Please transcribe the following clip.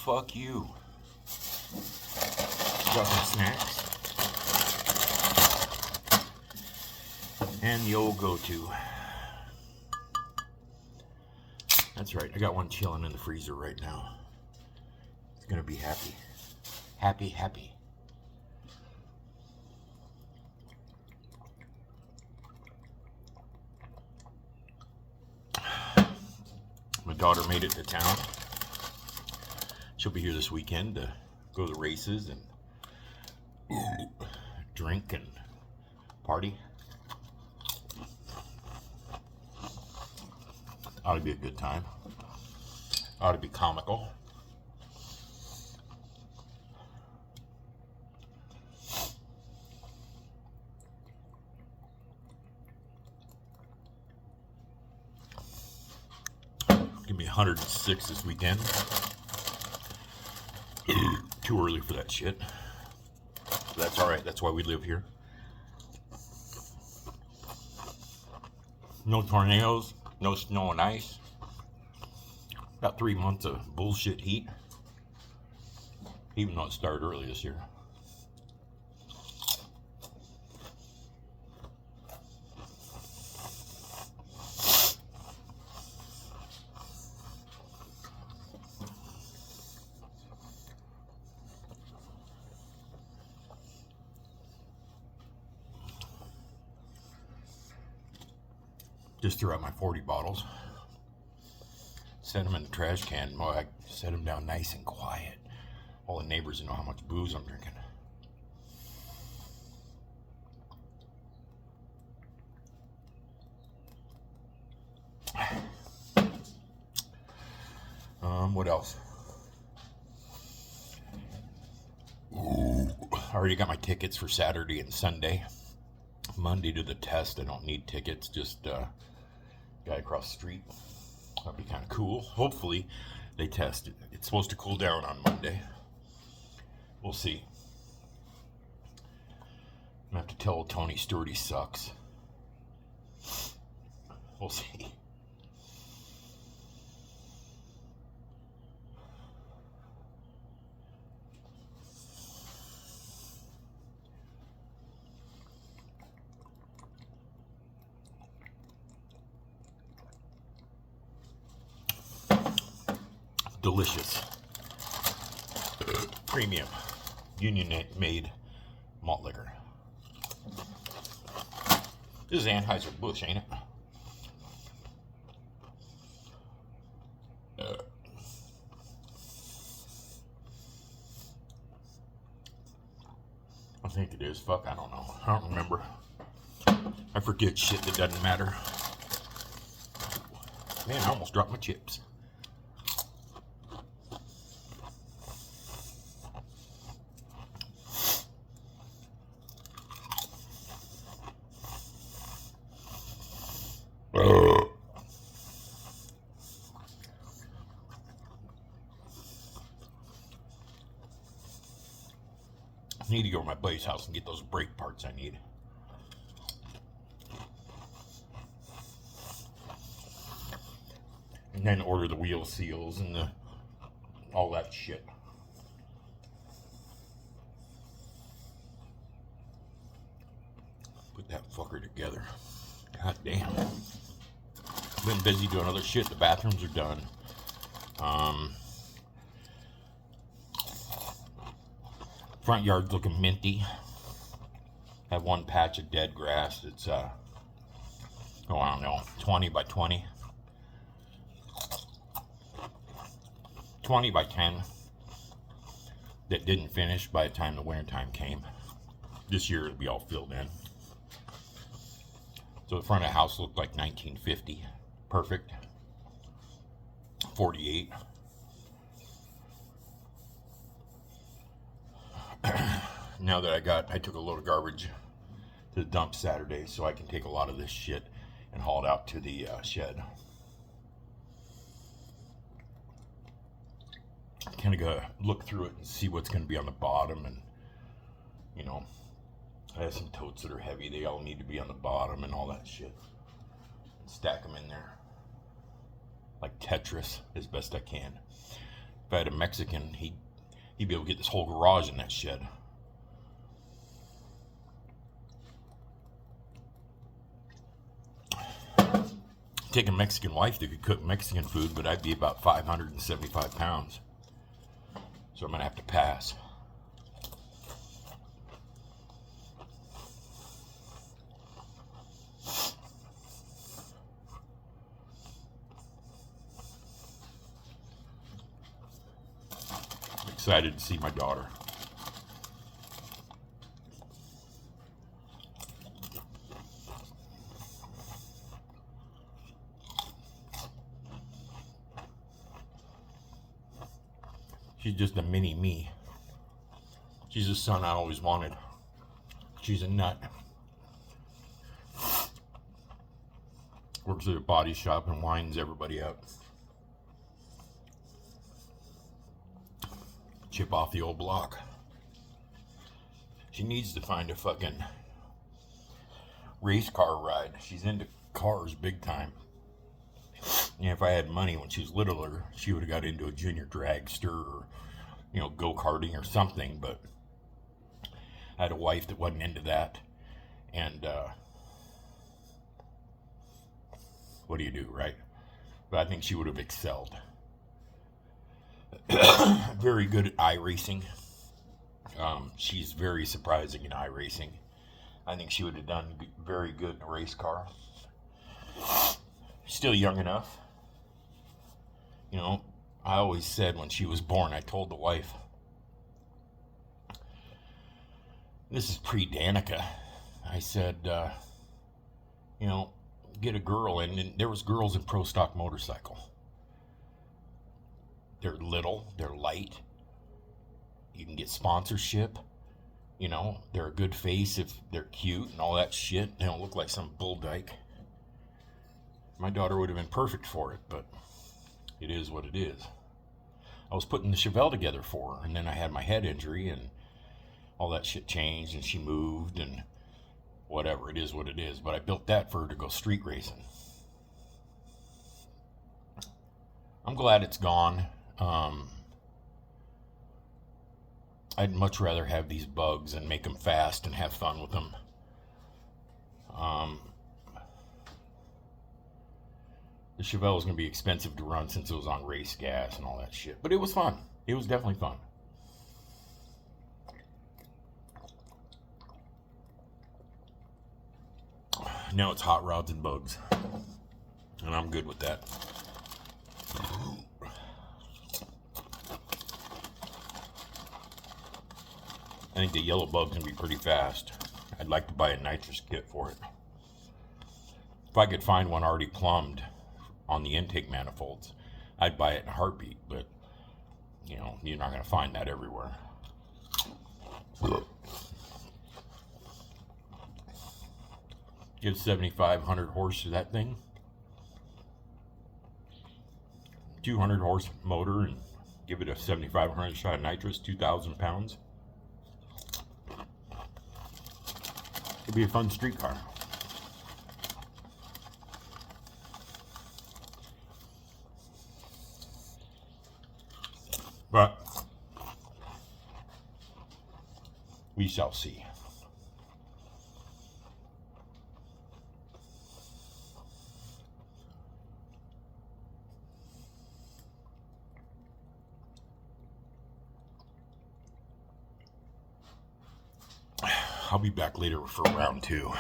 fuck you. Got some snacks. And the old go-to. That's right, I got one chilling in the freezer right now. It's gonna be happy. Happy, happy. My daughter made it to town. She'll be here this weekend to go to the races and drink and party. Ought to be a good time. Ought to be comical. Give me 106 this weekend. Too early for that shit. But that's alright. That's why we live here. No tornadoes. No snow and ice. About 3 months of bullshit heat. Even though it started early this year. Just threw out my 40 bottles. Set them in the trash can. Well, I set them down nice and quiet. All the neighbors know how much booze I'm drinking. What else? I already got my tickets for Saturday and Sunday. Monday to the test. I don't need tickets. Just guy across the street. That'd be kind of cool. Hopefully they test it. It's supposed to cool down on Monday. We'll see. I'm gonna have to tell Tony Stewart he sucks. We'll see. Delicious. Premium. Union made malt liquor. This is Anheuser-Busch, ain't it? I think it is. Fuck, I don't know. I don't remember. I forget shit that doesn't matter. Man, I almost dropped my chips. I need to go to my buddy's house and get those brake parts I need. And then order the wheel seals and all that shit. Put that fucker together. God damn. Been busy doing other shit. The bathrooms are done. Front yard's looking minty. Have one patch of dead grass. It's I don't know, 20 by 20. 20 by 10 that didn't finish by the time the wintertime came. This year it'll be all filled in. So the front of the house looked like 1950. Perfect. 48. Now that I took a load of garbage to the dump Saturday, so I can take a lot of this shit and haul it out to the shed. Kind of gotta look through it and see what's going to be on the bottom, and you know, I have some totes that are heavy. They all need to be on the bottom and all that shit. And stack them in there like Tetris as best I can. I had a Mexican, he'd be able to get this whole garage in that shed. Take a Mexican wife that could cook Mexican food, but I'd be about 575 pounds. So I'm going to have to pass. I'm excited to see my daughter. She's just a mini me. She's the son I always wanted. She's a nut. Works at a body shop and winds everybody up. Chip off the old block. She needs to find a fucking race car ride. She's into cars big time. Yeah, if I had money when she was littler, she would have got into a junior dragster or, go-karting or something, but I had a wife that wasn't into that, and what do you do, right? But I think she would have excelled. Very good at iRacing. She's very surprising in iRacing. I think she would have done very good in a race car. Still young enough. I always said when she was born, I told the wife, this is pre-Danica. I said, get a girl, and there was girls in Pro Stock Motorcycle. They're little, they're light. You can get sponsorship. They're a good face if they're cute and all that shit. They don't look like some bull dyke. My daughter would have been perfect for it, but it is what it is. I was putting the Chevelle together for her, and then I had my head injury, and all that shit changed, and she moved, and whatever, it is what it is. But I built that for her to go street racing. I'm glad it's gone. I'd much rather have these bugs and make them fast and have fun with them. The Chevelle was going to be expensive to run since it was on race gas and all that shit. But it was fun. It was definitely fun. Now it's hot rods and bugs. And I'm good with that. I think the yellow bug's gonna be pretty fast. I'd like to buy a nitrous kit for it. If I could find one already plumbed on the intake manifolds, I'd buy it in a heartbeat, but you're not gonna find that everywhere. Give 7,500 horse to that thing. 200 horse motor and give it a 7,500 shot of nitrous, 2,000 pounds. It'd be a fun street car. But we shall see. I'll be back later for round 2.